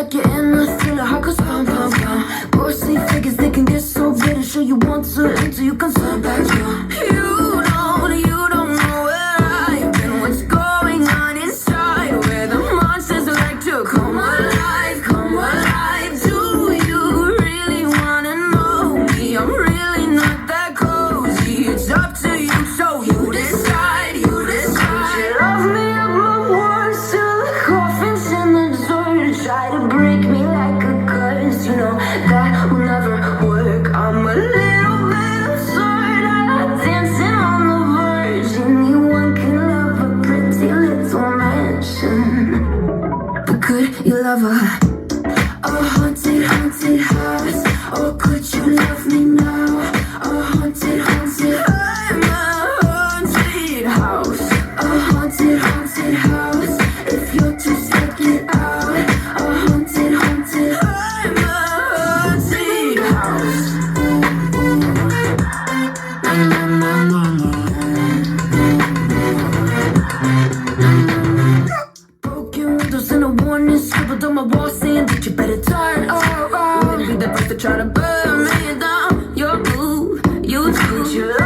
like you're in a thriller. Heart goes pound, pound, pound. Ghostly figures, they can get so bitter. Sure you want to until you can turn back down. You don't know where I've been. What's going on inside? Where the monsters like to come alive, come alive. Do you really wanna know me? I'm really not that cozy. It's up to you, so you decide, you decide. You love me up my words till the coffin's in the dirt. Try to break me like a curse, you know that will never work. I'm a little bit absurd. I like dancing on the verge. Anyone can love a pretty little mansion, but could you love a haunted, haunted house? Or could you love me now? A haunted, haunted, I'm a haunted house. A haunted, haunted house. If you're too scared, get out. A haunted, haunted, I'm a haunted house. Broken windows and a warning scribbled on my wall saying that you better turn around. Be the first to try to burn me down. You're rude, you do.